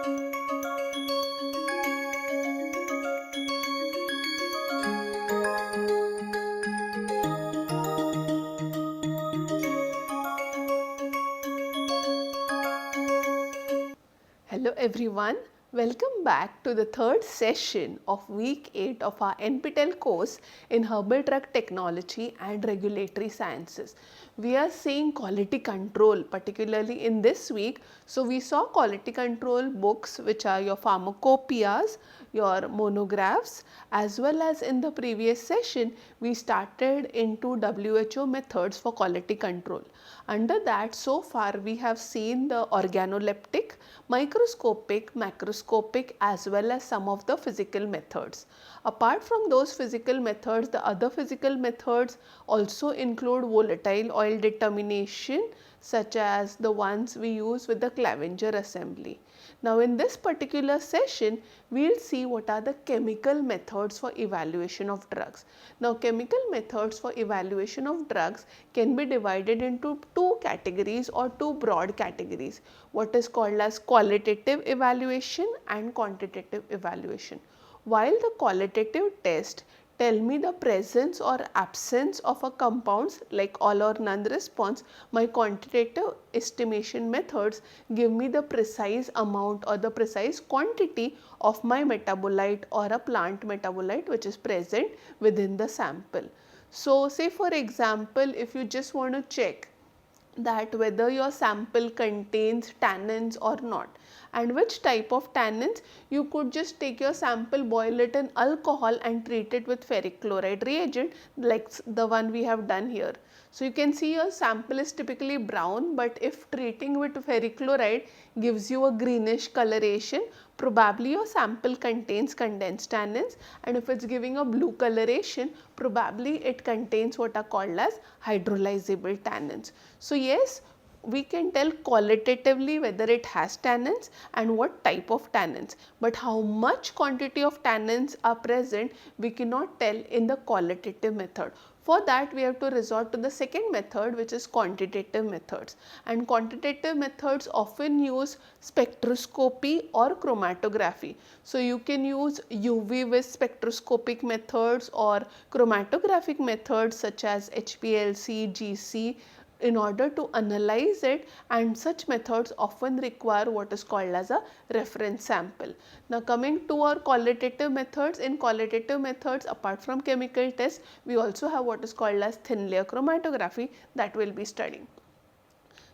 Hello everyone, welcome back to the third session of week 8 of our NPTEL course in Herbal Drug Technology and Regulatory Sciences. We are seeing quality control particularly in this week. So we saw quality control books which are your pharmacopoeias, your monographs, as well as in the previous session we started into WHO methods for quality control. Under that, so far we have seen the organoleptic, microscopic, macroscopic as well as some of the physical methods. Apart from those physical methods, the other physical methods also include volatile oil determination, such as the ones we use with the Clevenger assembly. Now in this particular session, we will see what are the chemical methods for evaluation of drugs. Now chemical methods for evaluation of drugs can be divided into two categories or two broad categories, what is called as qualitative evaluation and quantitative evaluation. While the qualitative test tell me the presence or absence of a compounds like all or none response, my quantitative estimation methods give me the precise amount or the precise quantity of my metabolite or a plant metabolite which is present within the sample. So say for example, if you just want to check that whether your sample contains tannins or not and which type of tannins, you could just take your sample, boil it in alcohol and treat it with ferric chloride reagent like the one we have done here. So you can see your sample is typically brown, but if treating with ferric chloride gives you a greenish coloration, probably your sample contains condensed tannins, and if it's giving a blue coloration, probably it contains what are called as hydrolyzable tannins. So yes, we can tell qualitatively whether it has tannins and what type of tannins, but how much quantity of tannins are present we cannot tell in the qualitative method. For that we have to resort to the second method, which is quantitative methods, and quantitative methods often use spectroscopy or chromatography. So you can use UV with spectroscopic methods or chromatographic methods such as HPLC, GC in order to analyze it, and such methods often require what is called as a reference sample. Now coming to our qualitative methods, in qualitative methods apart from chemical tests, we also have what is called as thin layer chromatography that we will be studying.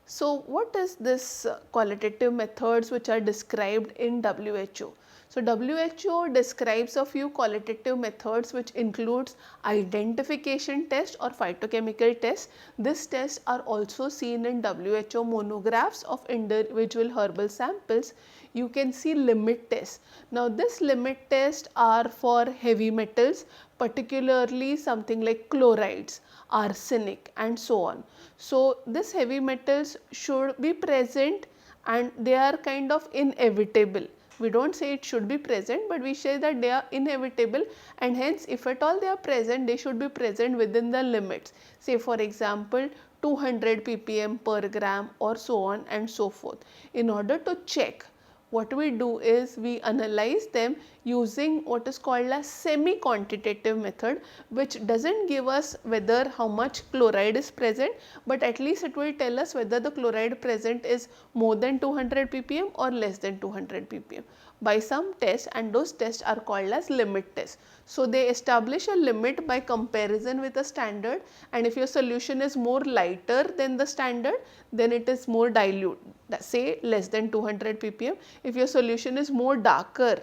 So what is this qualitative methods which are described in WHO? So WHO describes a few qualitative methods which includes identification test or phytochemical tests. These tests are also seen in WHO monographs of individual herbal samples. You can see limit tests. Now this limit tests are for heavy metals, particularly something like chlorides, arsenic and so on. So this heavy metals should be present and they are kind of inevitable. We do not say it should be present, but we say that they are inevitable, and hence if at all they are present, they should be present within the limits. Say for example 200 ppm per gram or so on and so forth. In order to check, what we do is we analyze them using what is called a semi-quantitative method, which does not give us whether how much chloride is present, but at least it will tell us whether the chloride present is more than 200 ppm or less than 200 ppm by some tests, and those tests are called as limit tests. So they establish a limit by comparison with a standard, and if your solution is more lighter than the standard, then it is more dilute, say less than 200 ppm. If your solution is more darker,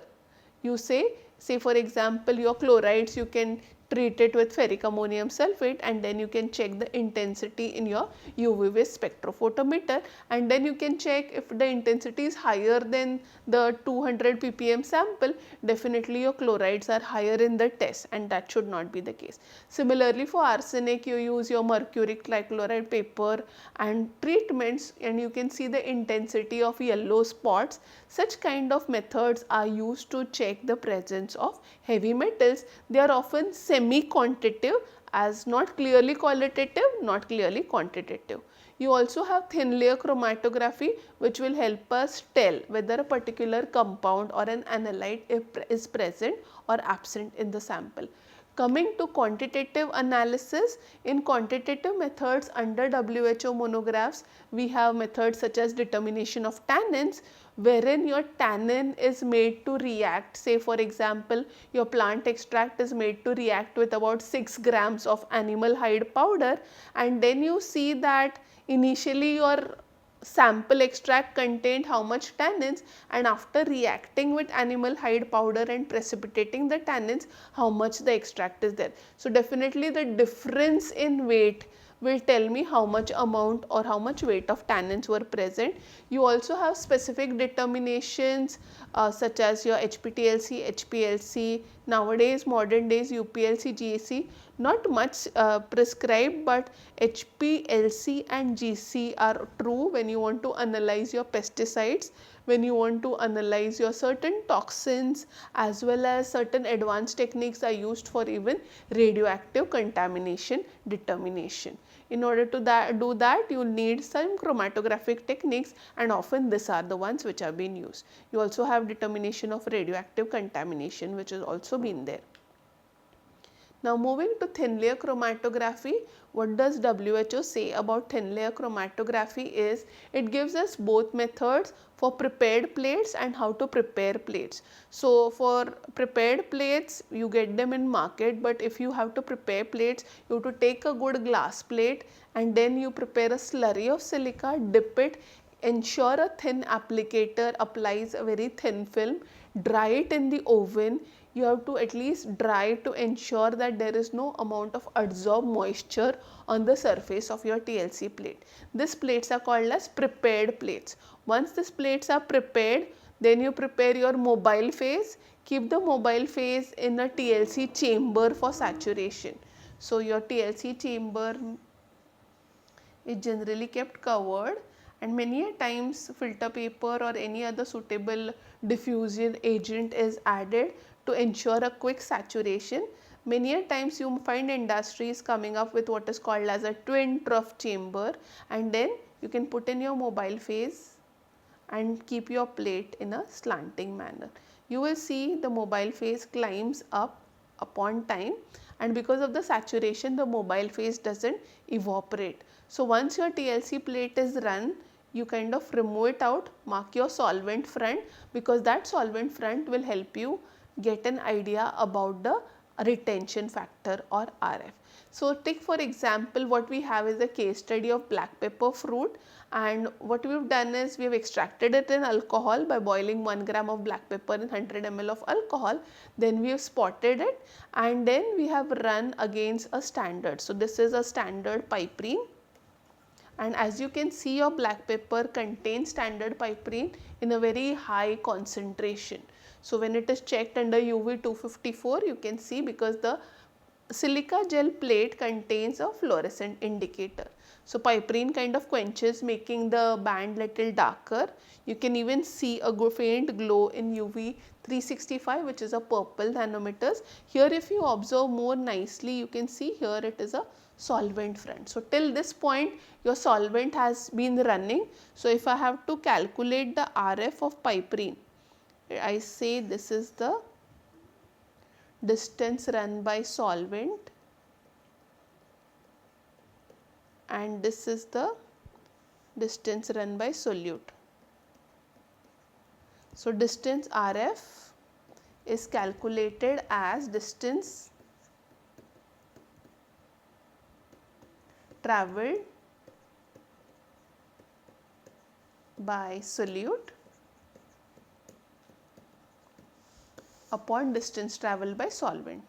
you say for example your chlorides, you can treat it with ferric ammonium sulfate and then you can check the intensity in your UV vis spectrophotometer, and then you can check if the intensity is higher than the 200 ppm sample, definitely your chlorides are higher in the test, and that should not be the case. Similarly for arsenic, you use your mercuric trichloride paper and treatments, and you can see the intensity of yellow spots. Such kind of methods are used to check the presence of heavy metals. They are often semi-quantitative, as not clearly qualitative, not clearly quantitative. You also have thin layer chromatography, which will help us tell whether a particular compound or an analyte is present or absent in the sample. Coming to quantitative analysis, in quantitative methods under WHO monographs, we have methods such as determination of tannins, wherein your tannin is made to react. Say for example, your plant extract is made to react with about 6 grams of animal hide powder, and then you see that initially your sample extract contained how much tannins, and after reacting with animal hide powder and precipitating the tannins, how much the extract is there. So definitely the difference in weight will tell me how much amount or how much weight of tannins were present. You also have specific determinations such as your HPTLC, HPLC, nowadays modern days UPLC, GC, not much prescribed, but HPLC and GC are true when you want to analyze your pesticides, when you want to analyze your certain toxins, as well as certain advanced techniques are used for even radioactive contamination determination. In order to do that, you will need some chromatographic techniques, and often these are the ones which have been used. You also have determination of radioactive contamination, which has also been there. Now moving to thin layer chromatography, what does WHO say about thin layer chromatography is, it gives us both methods for prepared plates and how to prepare plates. So for prepared plates, you get them in market, but if you have to prepare plates, you have to take a good glass plate and then you prepare a slurry of silica, dip it, ensure a thin applicator applies a very thin film, dry it in the oven. You have to at least dry to ensure that there is no amount of adsorbed moisture on the surface of your TLC plate. These plates are called as prepared plates. Once these plates are prepared, then you prepare your mobile phase. Keep the mobile phase in a TLC chamber for saturation. So your TLC chamber is generally kept covered, and many a times filter paper or any other suitable diffusion agent is added to ensure a quick saturation. Many a times you find industries coming up with what is called as a twin trough chamber, and then you can put in your mobile phase and keep your plate in a slanting manner. You will see the mobile phase climbs up upon time, and because of the saturation the mobile phase doesn't evaporate. So once your TLC plate is run, you kind of remove it out, mark your solvent front, because that solvent front will help you get an idea about the retention factor or RF. So take for example, what we have is a case study of black pepper fruit, and what we have done is we have extracted it in alcohol by boiling 1 gram of black pepper in 100 ml of alcohol. Then we have spotted it, and then we have run against a standard. So this is a standard piperine, and as you can see, your black pepper contains standard piperine in a very high concentration. So when it is checked under UV 254, you can see, because the silica gel plate contains a fluorescent indicator. So piperine kind of quenches, making the band little darker. You can even see a faint glow in UV 365, which is a purple nanometers. Here if you observe more nicely, you can see here it is a solvent front. So till this point your solvent has been running. So if I have to calculate the RF of piperine, I say this is the distance run by solvent, and this is the distance run by solute. So distance RF is calculated as distance travelled by solute upon distance travelled by solvent.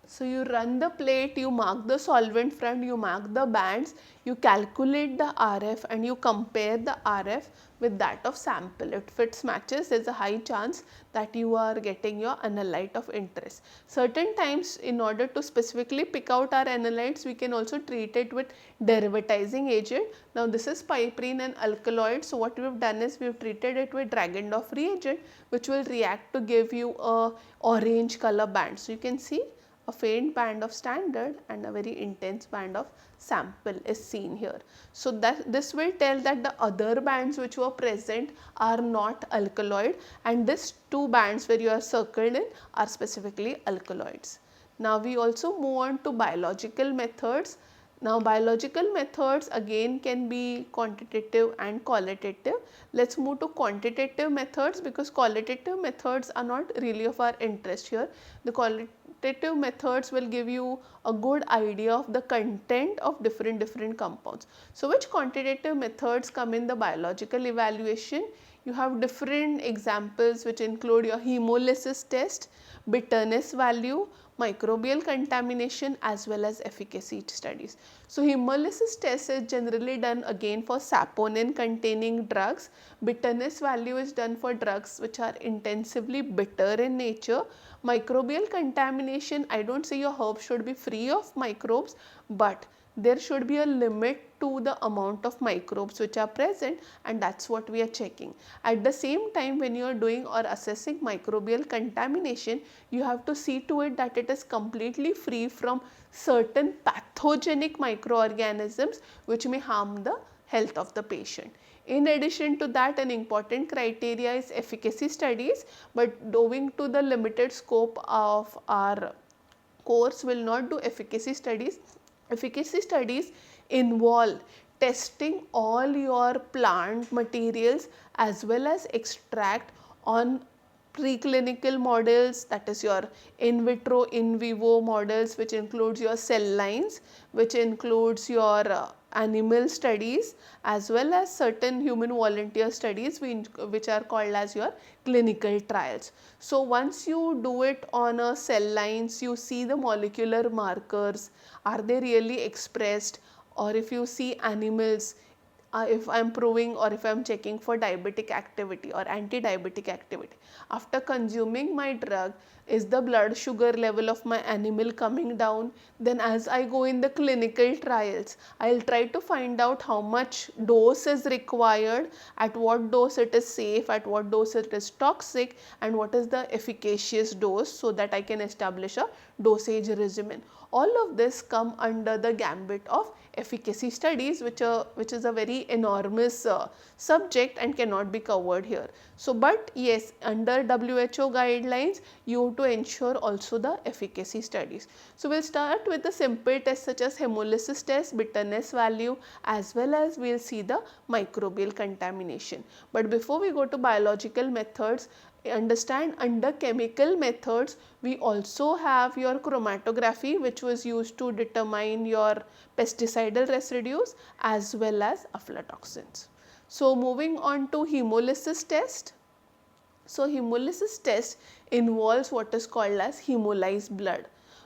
So you run the plate, you mark the solvent front, you mark the bands, you calculate the RF and you compare the RF with that of sample. If it matches, there is a high chance that you are getting your analyte of interest. Certain times, in order to specifically pick out our analytes, we can also treat it with derivatizing agent. Now this is piperine and alkaloid. So what we have done is we have treated it with Dragendorf reagent, which will react to give you a orange color band. So you can see a faint band of standard and a very intense band of sample is seen here. So that this will tell that the other bands which were present are not alkaloid, and these two bands where you are circled in are specifically alkaloids. Now we also move on to biological methods. Now biological methods again can be quantitative and qualitative. Let's move to quantitative methods, because qualitative methods are not really of our interest here. The qualitative methods will give you a good idea of the content of different compounds. So which quantitative methods come in the biological evaluation? You have different examples which include your hemolysis test, bitterness value, microbial contamination, as well as efficacy studies. So hemolysis test is generally done again for saponin containing drugs. Bitterness value is done for drugs which are intensively bitter in nature. Microbial contamination, I don't say your herb should be free of microbes, but there should be a limit to the amount of microbes which are present, and that is what we are checking. At the same time, when you are doing or assessing microbial contamination, you have to see to it that it is completely free from certain pathogenic microorganisms which may harm the health of the patient. In addition to that, an important criteria is efficacy studies, but owing to the limited scope of our course, will not do efficacy studies. Efficacy studies involve testing all your plant materials as well as extract on preclinical models, that is your in vitro, in vivo models, which includes your cell lines, which includes your animal studies, as well as certain human volunteer studies which are called as your clinical trials. So once you do it on a cell lines, you see the molecular markers, are they really expressed, or if you see animals, if I am proving or if I am checking for diabetic activity or anti-diabetic activity. After consuming my drug, is the blood sugar level of my animal coming down? Then as I go in the clinical trials, I will try to find out how much dose is required, at what dose it is safe, at what dose it is toxic, and what is the efficacious dose, so that I can establish a dosage regimen. All of this come under the gambit of efficacy studies, which is a very enormous subject and cannot be covered here. So, but yes, under WHO guidelines, you have to ensure also the efficacy studies. So, we will start with the simple tests such as hemolysis test, bitterness value, as well as we will see the microbial contamination. But before we go to biological methods, understand under chemical methods, we also have your chromatography, which was used to determine your pesticidal residues as well as aflatoxins. So moving on to hemolysis test. So hemolysis test involves what is called as hemolyzed blood.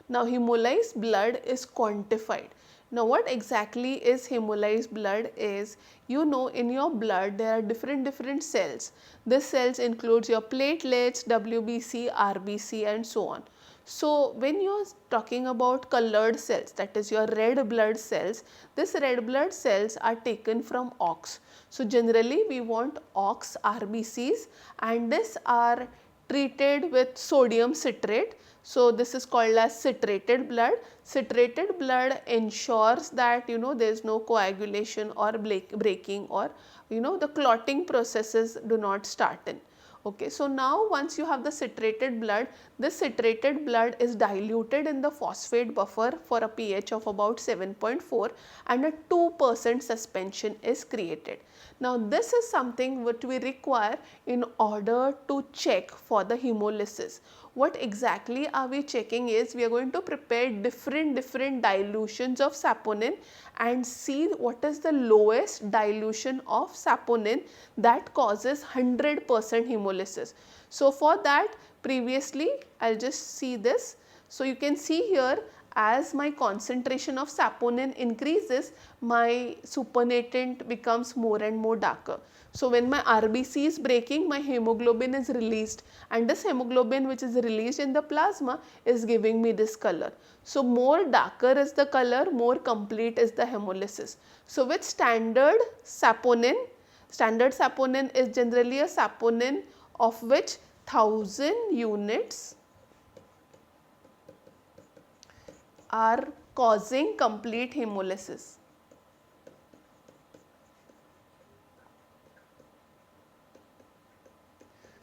Now hemolyzed blood is quantified. Now what exactly is hemolyzed blood is, you know, in your blood there are different cells. These cells includes your platelets, WBC, RBC and so on. So when you are talking about colored cells, that is your red blood cells, these red blood cells are taken from ox. So generally we want ox RBCs, and these are treated with sodium citrate. So this is called as citrated blood. Citrated blood ensures that there is no coagulation or breaking, or the clotting processes do not start in. Okay, so now once you have the citrated blood, this citrated blood is diluted in the phosphate buffer for a pH of about 7.4 and a 2% suspension is created. Now this is something what we require in order to check for the hemolysis. What exactly are we checking is, we are going to prepare different dilutions of saponin and see what is the lowest dilution of saponin that causes 100% hemolysis. So for that, previously I will just see this. So you can see here, as my concentration of saponin increases, my supernatant becomes more and more darker. So when my RBC is breaking, my hemoglobin is released, and this hemoglobin which is released in the plasma is giving me this color. So more darker is the color, more complete is the hemolysis. So with standard saponin is generally a saponin of which 1000 units are causing complete hemolysis.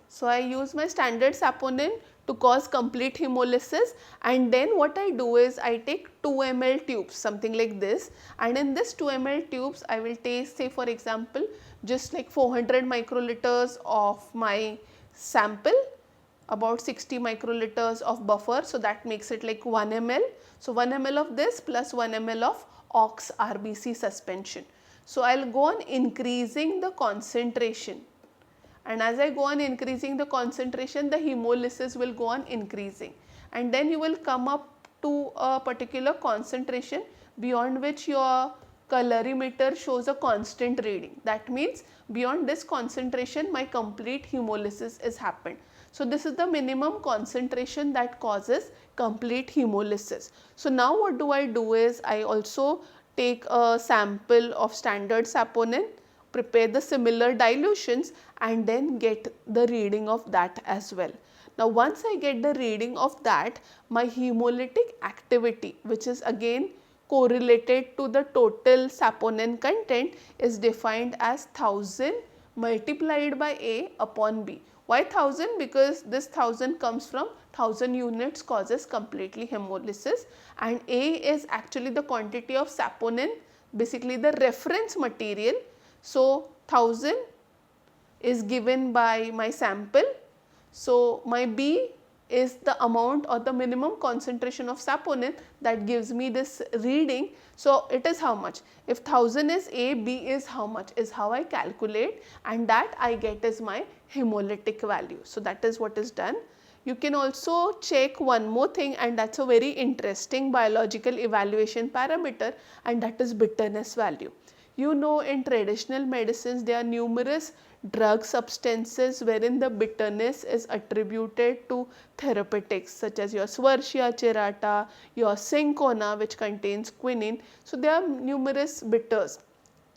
So I use my standard saponin to cause complete hemolysis, and then what I do is I take 2 ml tubes, something like this, and in this 2 ml tubes I will take, say for example, just like 400 microliters of my sample, about 60 microliters of buffer, so that makes it like 1 ml. So 1 ml of this plus 1 ml of ox RBC suspension. So I will go on increasing the concentration, and as I go on increasing the concentration, the hemolysis will go on increasing, and then you will come up to a particular concentration beyond which your colorimeter shows a constant reading. That means beyond this concentration my complete hemolysis is happened. So this is the minimum concentration that causes complete hemolysis. So now what do? Is I also take a sample of standard saponin, prepare the similar dilutions, and then get the reading of that as well. Now once I get the reading of that, my hemolytic activity, which is again correlated to the total saponin content, is defined as 1000 multiplied by A upon B. Why 1000? Because this 1000 comes from 1000 units causes completely hemolysis, and A is actually the quantity of saponin, basically the reference material. So 1000 is given by my sample. So my B is the amount or the minimum concentration of saponin that gives me this reading. So it is how much? If 1000 is A, B is how much, is how I calculate, and that I get is my hemolytic value. So that is what is done. You can also check one more thing, and that is a very interesting biological evaluation parameter, and that is bitterness value. You know, in traditional medicines there are numerous drug substances wherein the bitterness is attributed to therapeutics, such as your Schwarzschild cherata, your cinchona, which contains quinine. So there are numerous bitters.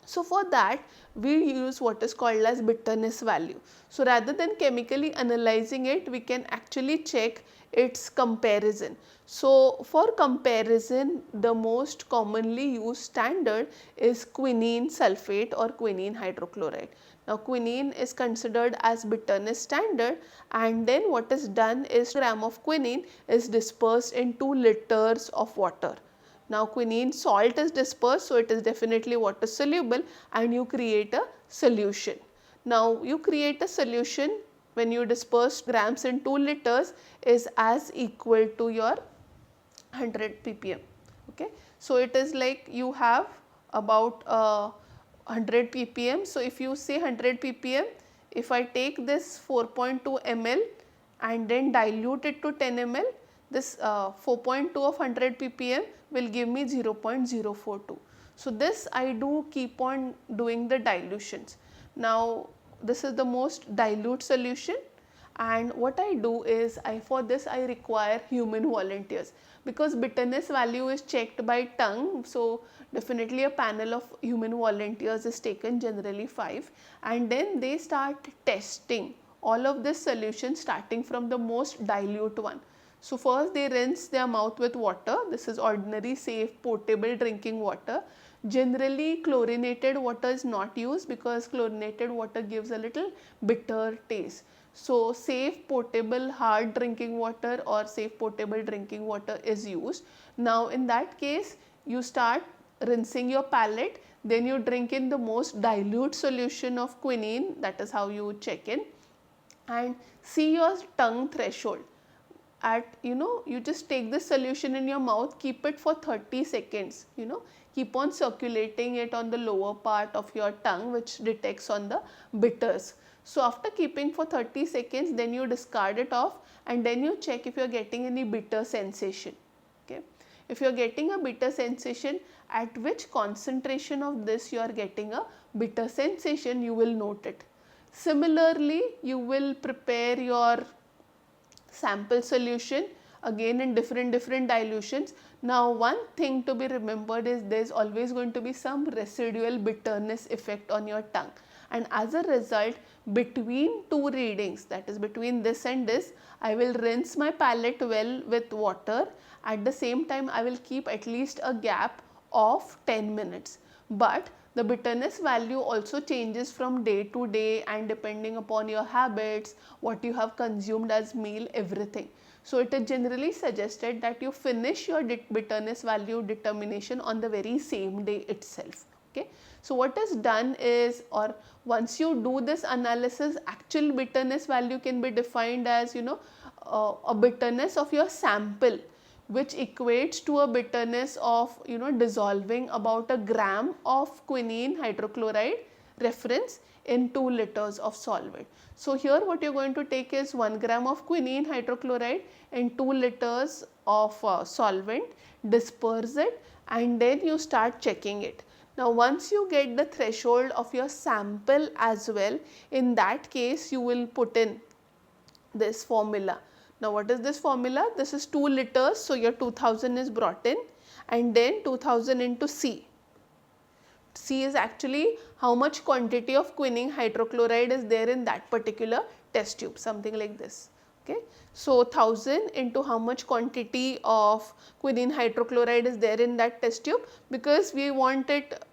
So for that we use what is called as bitterness value. So rather than chemically analyzing it, we can actually check its comparison. So for comparison, the most commonly used standard is quinine sulfate or quinine hydrochloride. Now quinine is considered as bitterness standard, and then what is done is gram of quinine is dispersed in 2 liters of water. Now quinine salt is dispersed, so it is definitely water soluble, and you create a solution. Now you create a solution when you disperse grams in 2 liters is as equal to your 100 ppm. Okay. So it is like you have about 100 ppm. So if you say 100 ppm, if I take this 4.2 ml and then dilute it to 10 ml, this 4.2 of 100 ppm will give me 0.042. So this I do keep on doing the dilutions. Now this is the most dilute solution, and what I do is for this I require human volunteers, because bitterness value is checked by tongue. So definitely a panel of human volunteers is taken, generally 5, and then they start testing all of this solution starting from the most dilute one. So first they rinse their mouth with water. This is ordinary, safe, portable drinking water. Generally chlorinated water is not used because chlorinated water gives a little bitter taste. So safe, portable, hard drinking water or safe portable drinking water is used. Now in that case you start rinsing your palate, then you drink in the most dilute solution of quinine. That is how you check in, and see your tongue threshold. at, you just take this solution in your mouth, keep it for 30 seconds, keep on circulating it on the lower part of your tongue, which detects on the bitters. So after keeping for 30 seconds, then you discard it off, and then you check if you are getting any bitter sensation. Okay. If you are getting a bitter sensation, at which concentration of this you are getting a bitter sensation, you will note it. Similarly, you will prepare your sample solution again in different dilutions. Now one thing to be remembered is there is always going to be some residual bitterness effect on your tongue, and as a result, between two readings, that is between this and this, I will rinse my palate well with water. At the same time, I will keep at least a gap of 10 minutes. But the bitterness value also changes from day to day, and depending upon your habits, what you have consumed as meal, everything. So it is generally suggested that you finish your bitterness value determination on the very same day itself. Okay. So what is done is, or once you do this analysis, actual bitterness value can be defined as, a bitterness of your sample, which equates to a bitterness of, dissolving about a gram of quinine hydrochloride reference in 2 liters of solvent. So here what you are going to take is 1 gram of quinine hydrochloride in 2 liters of solvent, disperse it, and then you start checking it. Now once you get the threshold of your sample as well, in that case you will put in this formula. Now what is this formula? This is 2 liters, so your 2000 is brought in, and then 2000 into C. C is actually how much quantity of quinine hydrochloride is there in that particular test tube, something like this. Okay. So 1000 into how much quantity of quinine hydrochloride is there in that test tube, because we want it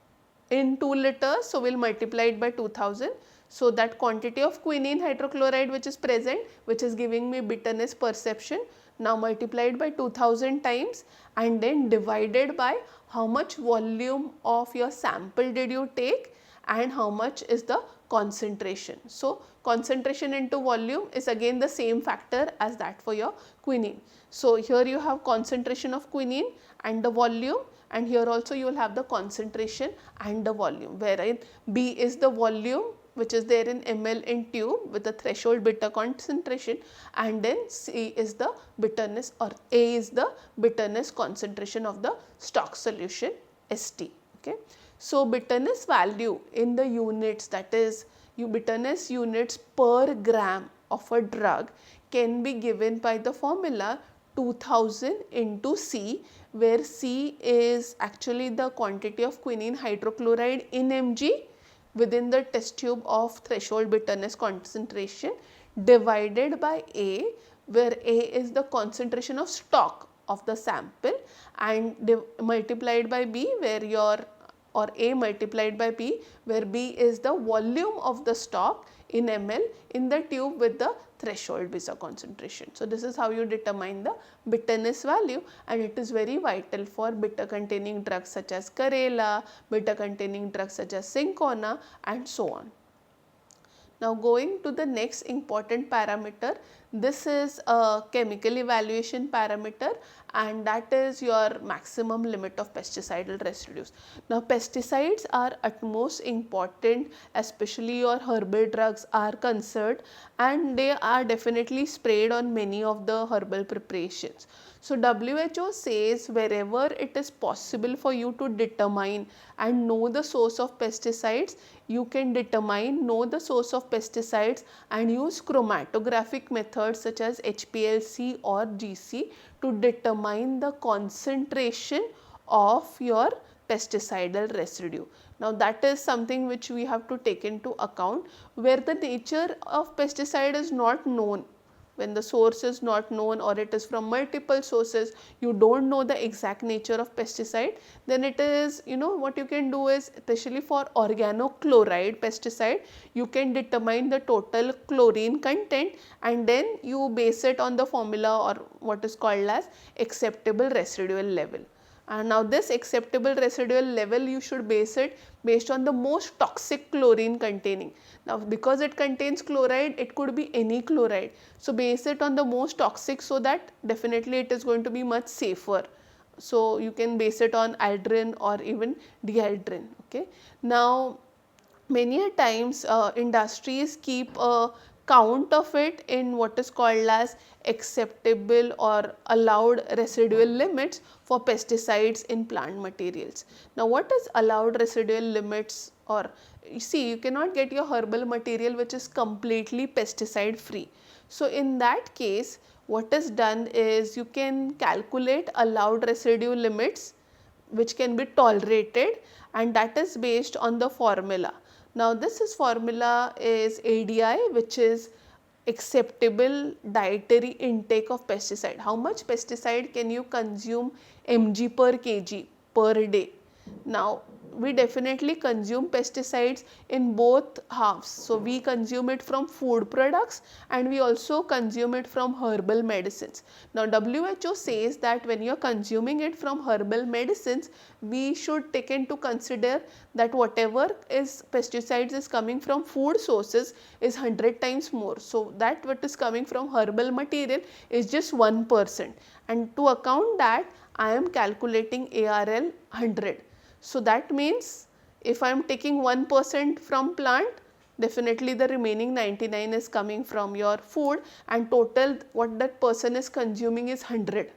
in 2 liters, so we will multiply it by 2000. So that quantity of quinine hydrochloride which is present, which is giving me bitterness perception, now multiplied by 2000 times, and then divided by how much volume of your sample did you take and how much is the concentration. So concentration into volume is again the same factor as that for your quinine. So here you have concentration of quinine and the volume, and here also you will have the concentration and the volume, wherein B is the volume which is there in ml in tube with the threshold bitter concentration, and then C is the bitterness, or A is the bitterness concentration of the stock solution ST. Okay. So bitterness value in the units, that is bitterness units per gram of a drug, can be given by the formula 2000 into C, where C is actually the quantity of quinine hydrochloride in mg within the test tube of threshold bitterness concentration, divided by A, where A is the concentration of stock of the sample, and multiplied by B, where or A multiplied by B, where B is the volume of the stock in ml in the tube with the threshold bitter concentration. So this is how you determine the bitterness value, and it is very vital for bitter containing drugs such as Karela, bitter containing drugs such as Cinchona, and so on. Now going to the next important parameter, this is a chemical evaluation parameter, and that is your maximum limit of pesticidal residues. Now pesticides are utmost important, especially your herbal drugs are concerned, and they are definitely sprayed on many of the herbal preparations. So WHO says wherever it is possible for you to determine and know the source of pesticides, you can know the source of pesticides and use chromatographic methods such as HPLC or GC to determine the concentration of your pesticidal residue. Now that is something which we have to take into account, where the nature of pesticide is not known. When the source is not known, or it is from multiple sources, you don't know the exact nature of pesticide, then it is, what you can do is, especially for organochloride pesticide, you can determine the total chlorine content, and then you base it on the formula, or what is called as acceptable residual level. And now this acceptable residual level, you should base it based on the most toxic chlorine containing. Now because it contains chloride, it could be any chloride. So base it on the most toxic, so that definitely it is going to be much safer. So you can base it on iodine or even dihydrin. Okay. Now many a times industries keep a count of it in what is called as acceptable or allowed residual limits for pesticides in plant materials. Now what is allowed residual limits? Or you see, you cannot get your herbal material which is completely pesticide free. So in that case, what is done is you can calculate allowed residue limits which can be tolerated, and that is based on the formula. Now this formula is ADI, which is acceptable dietary intake of pesticide. How much pesticide can you consume mg per kg per day? Now we definitely consume pesticides in both halves. So we consume it from food products and we also consume it from herbal medicines. Now WHO says that when you are consuming it from herbal medicines, we should take into consider that whatever is pesticides is coming from food sources is 100 times more. So that what is coming from herbal material is just 1%, and to account that I am calculating ARL 100. So that means if I am taking 1% from plant, definitely the remaining 99 is coming from your food, and total what that person is consuming is 100.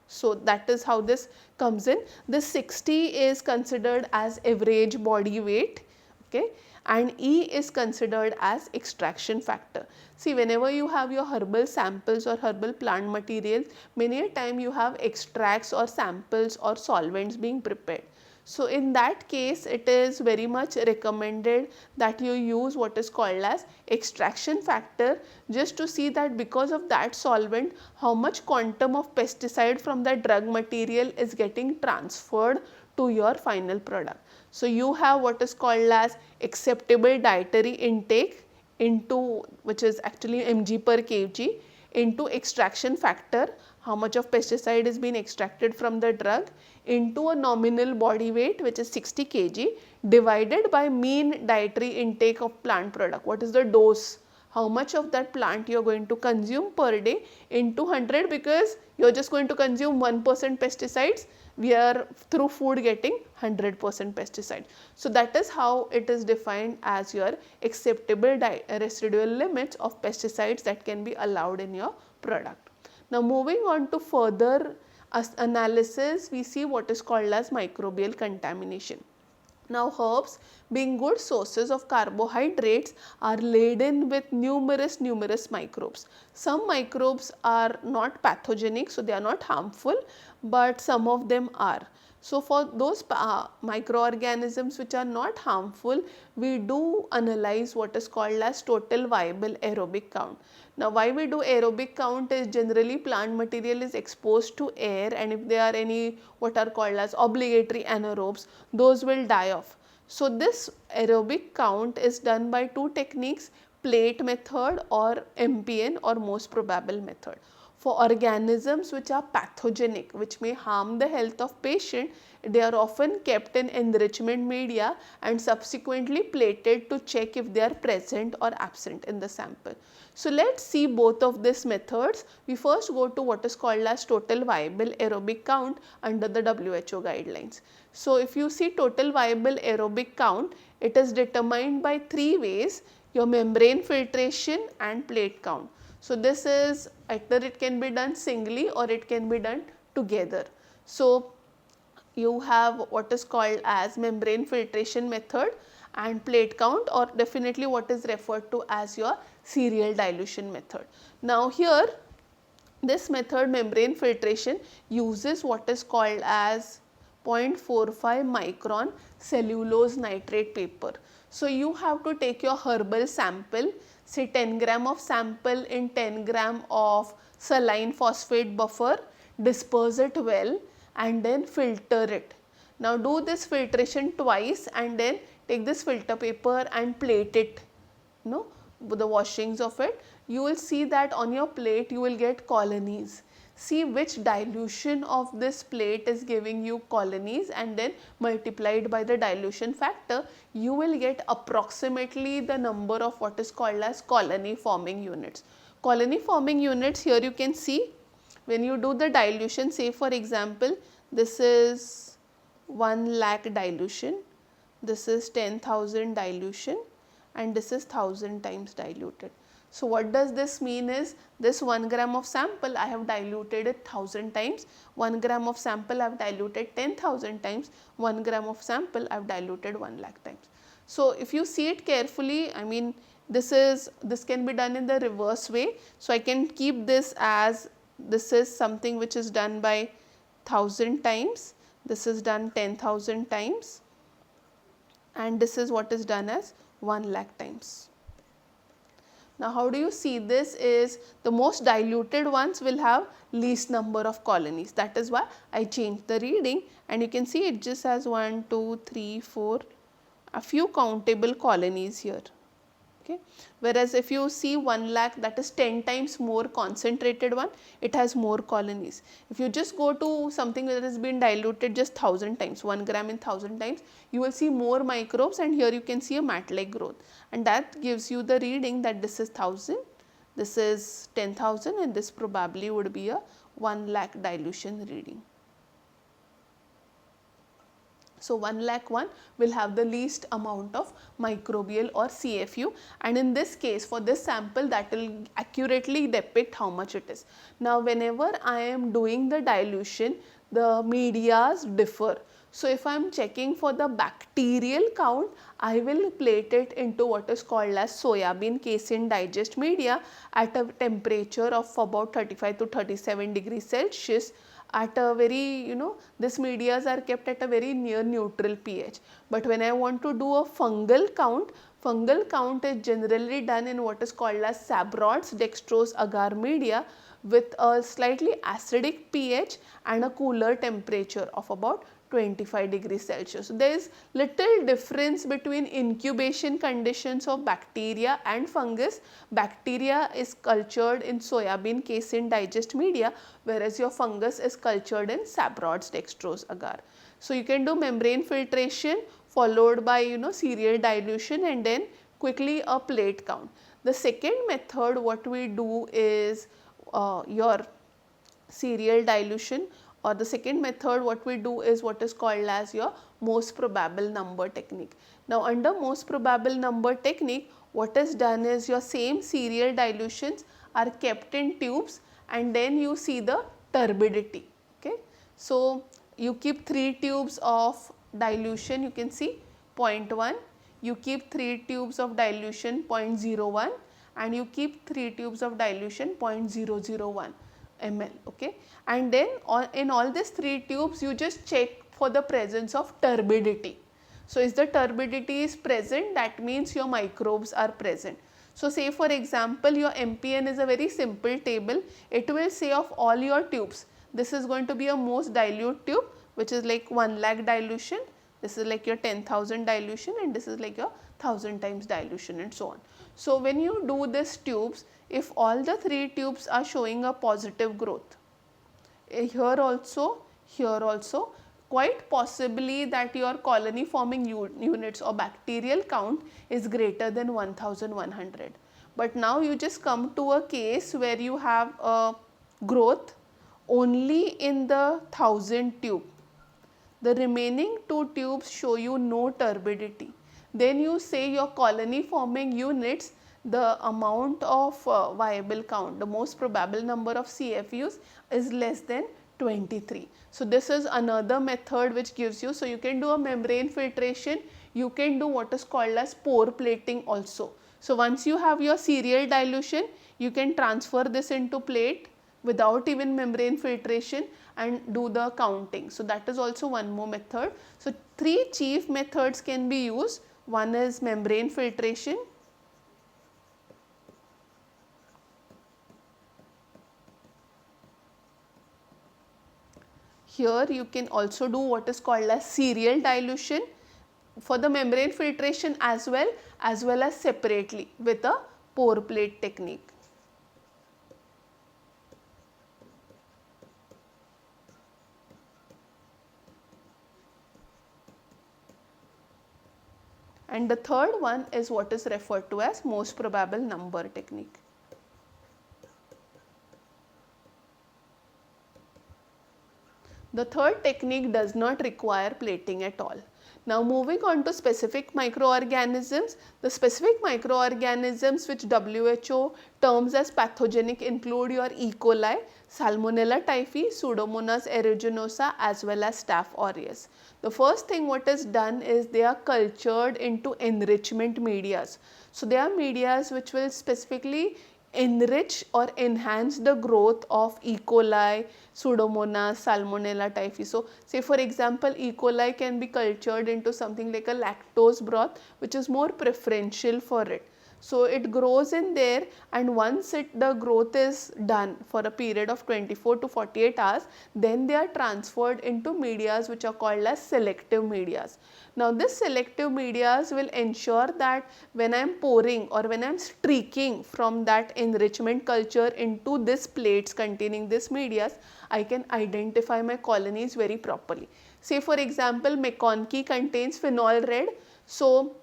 So that is how this comes in. This 60 is considered as average body weight, okay, and E is considered as extraction factor. See, whenever you have your herbal samples or herbal plant materials, many a time you have extracts or samples or solvents being prepared. So in that case, it is very much recommended that you use what is called as extraction factor, just to see that because of that solvent, how much quantum of pesticide from that drug material is getting transferred to your final product. So you have what is called as acceptable dietary intake into, which is actually mg per kg, into extraction factor, how much of pesticide is being extracted from the drug, into a nominal body weight, which is 60 kg, divided by mean dietary intake of plant product. What is the dose? How much of that plant you are going to consume per day into 100, because you are just going to consume 1% pesticides. We are through food getting 100% pesticide. So that is how it is defined as your acceptable residual limits of pesticides that can be allowed in your product. Now moving on to further analysis, we see what is called as microbial contamination. Now herbs, being good sources of carbohydrates, are laden with numerous microbes. Some microbes are not pathogenic, so they are not harmful, but some of them are. So for those microorganisms which are not harmful, we do analyze what is called as total viable aerobic count. Now why we do aerobic count is generally plant material is exposed to air, and if there are any what are called as obligatory anaerobes, those will die off. So this aerobic count is done by two techniques, plate method or MPN or most probable method. For organisms which are pathogenic, which may harm the health of patient, they are often kept in enrichment media and subsequently plated to check if they are present or absent in the sample. So let's see both of these methods. We first go to what is called as total viable aerobic count under the WHO guidelines. So if you see total viable aerobic count, it is determined by three ways: your membrane filtration and plate count. So this is either it can be done singly or it can be done together. So you have what is called as membrane filtration method and plate count, or definitely what is referred to as your serial dilution method. Now here this method, membrane filtration, uses what is called as 0.45 micron cellulose nitrate paper. So you have to take your herbal sample, say 10 gram of sample in 10 gram of saline phosphate buffer, disperse it well and then filter it. Now do this filtration twice and then take this filter paper and plate it, the washings of it. You will see that on your plate you will get colonies. see which dilution of this plate is giving you colonies, and then multiplied by the dilution factor, you will get approximately the number of what is called as colony forming units. Colony forming units, here you can see when you do the dilution, say for example, this is 1 lakh dilution, this is 10,000 dilution, and this is 1000 times diluted. So, what does this mean is, this 1 gram of sample I have diluted it 1000 times, 1 gram of sample I have diluted 10,000 times, 1 gram of sample I have diluted 1 lakh times. So, if you see it carefully, I mean this can be done in the reverse way. So, I can keep this as, this is something which is done by 1000 times, this is done 10,000 times, and this is what is done as 1 lakh times. Now, how do you see this is, the most diluted ones will have least number of colonies. That is why I changed the reading, and you can see it just has 1, 2, 3, 4, a few countable colonies here. Okay. Whereas, if you see 1 lakh, that is 10 times more concentrated one, it has more colonies. If you just go to something that has been diluted just 1000 times, 1 gram in 1000 times, you will see more microbes, and here you can see a mat-like growth, and that gives you the reading that this is 1000, this is 10,000, and this probably would be a 1 lakh dilution reading. So, 1 lakh one will have the least amount of microbial or CFU, and in this case for this sample that will accurately depict how much it is. Now, whenever I am doing the dilution, the medias differ. So, if I am checking for the bacterial count, I will plate it into what is called as soybean casein digest media at a temperature of about 35 to 37 degrees Celsius. At a very, this medias are kept at a very near neutral pH. But when I want to do a fungal count is generally done in what is called as Sabrod's dextrose agar media with a slightly acidic pH and a cooler temperature of about 25 degrees Celsius. So, there is little difference between incubation conditions of bacteria and fungus. Bacteria is cultured in soybean casein digest media, whereas your fungus is cultured in Sabrod's dextrose agar. So, you can do membrane filtration followed by serial dilution and then quickly a plate count. The second method what we do is your serial dilution, or the second method what we do is what is called as your most probable number technique. Now, under most probable number technique, what is done is your same serial dilutions are kept in tubes, and then you see the turbidity. Okay. So, you keep 3 tubes of dilution, you can see 0.1, you keep 3 tubes of dilution 0.01, and you keep 3 tubes of dilution 0.001 ml. Okay. And then in all these 3 tubes you just check for the presence of turbidity. So, if the turbidity is present, that means your microbes are present. So, say for example, your MPN is a very simple table. It will say of all your tubes, this is going to be a most dilute tube, which is like 1 lakh dilution, this is like your 10,000 dilution, and this is like your 1000 times dilution, and so on. So, when you do these tubes, if all the 3 tubes are showing a positive growth, here also, quite possibly that your colony forming units or bacterial count is greater than 1100. But now you just come to a case where you have a growth only in the 1000 tube. The remaining 2 tubes show you no turbidity. Then you say your colony forming units, the amount of viable count, the most probable number of CFUs is less than 23. So, this is another method which gives you, so you can do a membrane filtration, you can do what is called as pore plating also. So, once you have your serial dilution, you can transfer this into plate without even membrane filtration and do the counting. So, that is also one more method. So, 3 chief methods can be used. One is membrane filtration, here you can also do what is called as serial dilution for the membrane filtration as well as separately with a pore plate technique. And the third one is what is referred to as most probable number technique. The third technique does not require plating at all. Now moving on to specific microorganisms, the specific microorganisms which WHO terms as pathogenic include your E. coli, Salmonella typhi, Pseudomonas aeruginosa as well as Staph aureus. The first thing what is done is they are cultured into enrichment medias. So they are medias which will specifically enrich or enhance the growth of E. coli, Pseudomonas, Salmonella typhi. So, say for example, E. coli can be cultured into something like a lactose broth which is more preferential for it. So, it grows in there, and once the growth is done for a period of 24 to 48 hours, then they are transferred into medias which are called as selective medias. Now, this selective medias will ensure that when I am pouring or when I am streaking from that enrichment culture into this plates containing this medias, I can identify my colonies very properly. Say for example, McConkey contains phenol red. So,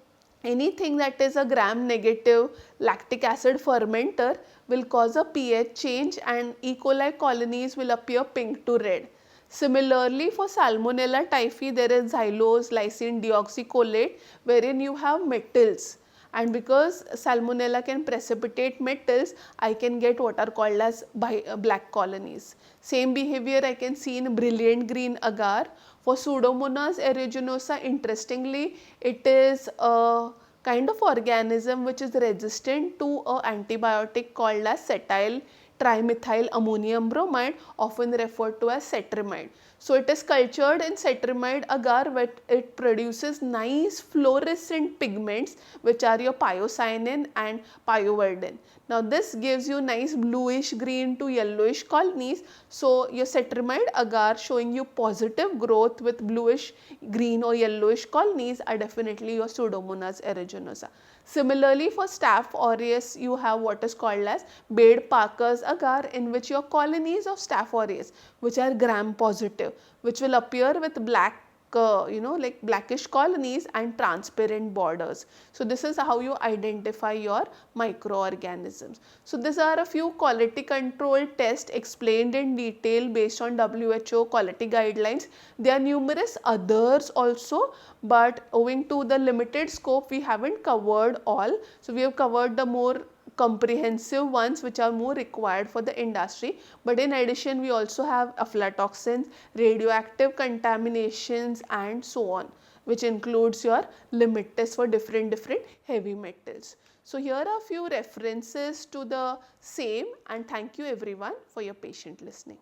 anything that is a gram negative lactic acid fermenter will cause a pH change and E. coli colonies will appear pink to red. Similarly, for Salmonella typhi, there is xylose lysine deoxycholate wherein you have metals, and because Salmonella can precipitate metals, I can get what are called as black colonies. Same behavior I can see in brilliant green agar. For Pseudomonas aeruginosa, interestingly, it is a kind of organism which is resistant to an antibiotic called as cetyl trimethyl ammonium bromide, often referred to as cetrimide. So, it is cultured in cetrimide agar where it produces nice fluorescent pigments which are your pyocyanin and pyoverdin. Now, this gives you nice bluish green to yellowish colonies. So, your cetrimide agar showing you positive growth with bluish green or yellowish colonies are definitely your Pseudomonas aeruginosa. Similarly, for Staph aureus, you have what is called as Baird-Parker's agar, in which your colonies of Staph aureus, which are gram positive, which will appear with black like blackish colonies and transparent borders. So, this is how you identify your microorganisms. So, these are a few quality control tests explained in detail based on WHO quality guidelines. There are numerous others also, but owing to the limited scope, we haven't covered all. So, we have covered the more comprehensive ones which are more required for the industry, but in addition we also have aflatoxins, radioactive contaminations and so on, which includes your limit test for different heavy metals. So, here are a few references to the same, and thank you everyone for your patient listening.